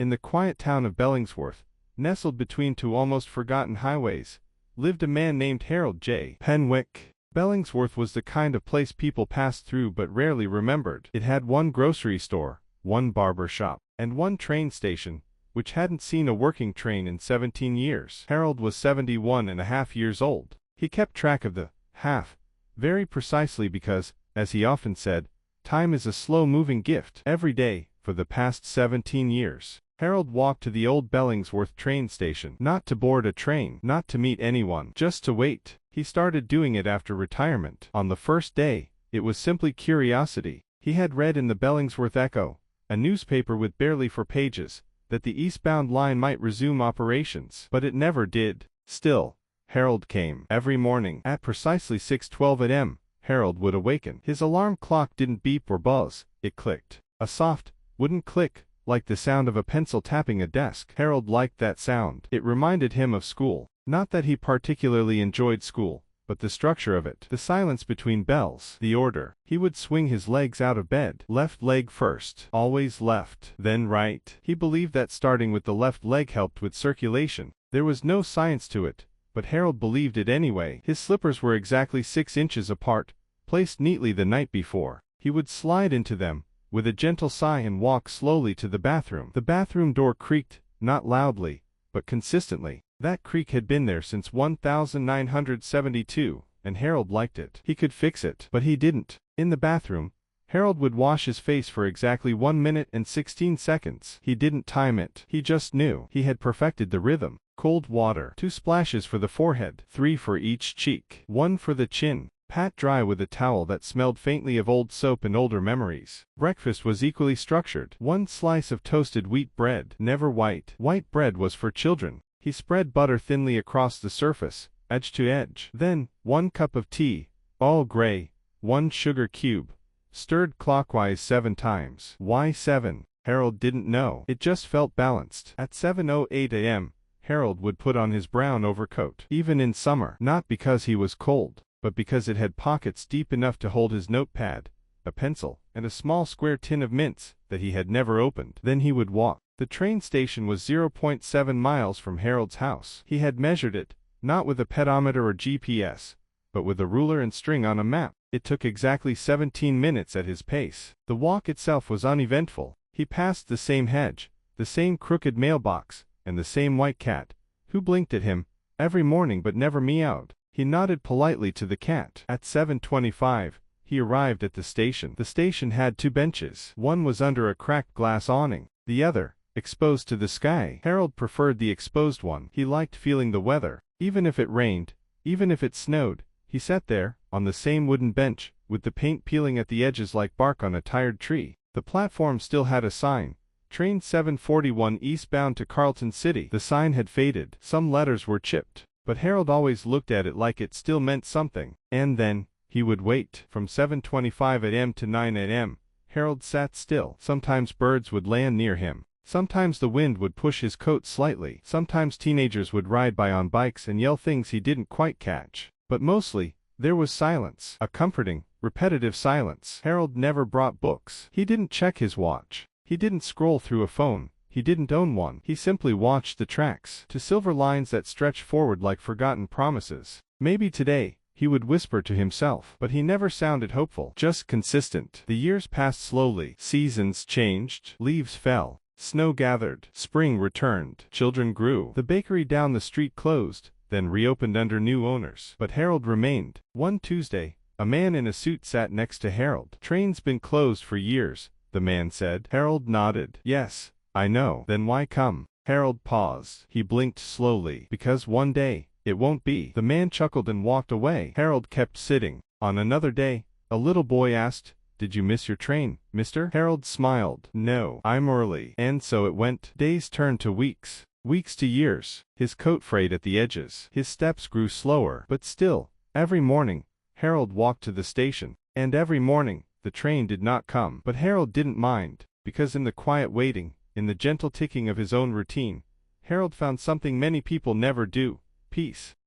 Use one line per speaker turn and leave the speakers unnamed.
In the quiet town of Bellingsworth, nestled between two almost forgotten highways, lived a man named Harold J. Penwick. Bellingsworth was the kind of place people passed through but rarely remembered. It had one grocery store, one barber shop, and one train station, which hadn't seen a working train in 17 years. Harold was 71.5 years old. He kept track of the half very precisely because, as he often said, time is a slow-moving gift. Every day, for the past 17 years, Harold walked to the old Bellingsworth train station, not to board a train, not to meet anyone, just to wait. He started doing it after retirement. On the first day, it was simply curiosity. He had read in the Bellingsworth Echo, a newspaper with barely 4 pages, that the eastbound line might resume operations, but it never did. Still, Harold came. Every morning, at precisely 6:12 a.m., Harold would awaken. His alarm clock didn't beep or buzz, it clicked. A soft, wooden click, like the sound of a pencil tapping a desk. Harold liked that sound. It reminded him of school. Not that he particularly enjoyed school, but the structure of it, the silence between bells, the order. He would swing his legs out of bed, left leg first, always left, then right. He believed that starting with the left leg helped with circulation. There was no science to it, but Harold believed it anyway. His slippers were exactly 6 inches apart, placed neatly the night before. He would slide into them, with a gentle sigh, and walk slowly to the bathroom. The bathroom door creaked, not loudly, but consistently. That creak had been there since 1972, and Harold liked it. He could fix it, but he didn't. In the bathroom, Harold would wash his face for exactly 1 minute and 16 seconds. He didn't time it. He just knew. He had perfected the rhythm. Cold water. 2 splashes for the forehead. 3 for each cheek. 1 for the chin. Pat dry with a towel that smelled faintly of old soap and older memories. Breakfast was equally structured. 1 slice of toasted wheat bread. Never white. White bread was for children. He spread butter thinly across the surface, edge to edge. Then, 1 cup of tea, all gray, 1 sugar cube, stirred clockwise 7 times. Why 7? Harold didn't know. It just felt balanced. At 7:08 a.m., Harold would put on his brown overcoat. Even in summer. Not because he was cold, but because it had pockets deep enough to hold his notepad, a pencil, and a small square tin of mints that he had never opened. Then he would walk. The train station was 0.7 miles from Harold's house. He had measured it, not with a pedometer or GPS, but with a ruler and string on a map. It took exactly 17 minutes at his pace. The walk itself was uneventful. He passed the same hedge, the same crooked mailbox, and the same white cat, who blinked at him every morning but never meowed. He nodded politely to the cat. At 7:25, he arrived at the station. The station had 2 benches. One was under a cracked glass awning, the other exposed to the sky. Harold preferred the exposed one. He liked feeling the weather. Even if it rained, even if it snowed, he sat there, on the same wooden bench, with the paint peeling at the edges like bark on a tired tree. The platform still had a sign, Train 741 eastbound to Carlton City. The sign had faded. Some letters were chipped, but Harold always looked at it like it still meant something. And then, he would wait. From 7:25 a.m. to 9 a.m., Harold sat still. Sometimes birds would land near him. Sometimes the wind would push his coat slightly. Sometimes teenagers would ride by on bikes and yell things he didn't quite catch. But mostly, there was silence. A comforting, repetitive silence. Harold never brought books. He didn't check his watch. He didn't scroll through a phone. He didn't own one. He simply watched the tracks, to silver lines that stretched forward like forgotten promises. Maybe today, he would whisper to himself. But he never sounded hopeful. Just consistent. The years passed slowly. Seasons changed. Leaves fell. Snow gathered. Spring returned. Children grew. The bakery down the street closed, then reopened under new owners. But Harold remained. One Tuesday, a man in a suit sat next to Harold. "Train's been closed for years," the man said. Harold nodded. "Yes, I know." "Then why come?" Harold paused. He blinked slowly. "Because one day, it won't be." The man chuckled and walked away. Harold kept sitting. On another day, a little boy asked, "Did you miss your train, mister?" Harold smiled. "No, I'm early." And so it went. Days turned to weeks. Weeks to years. His coat frayed at the edges. His steps grew slower. But still, every morning, Harold walked to the station. And every morning, the train did not come. But Harold didn't mind, because in the quiet waiting, in the gentle ticking of his own routine, Harold found something many people never do: peace.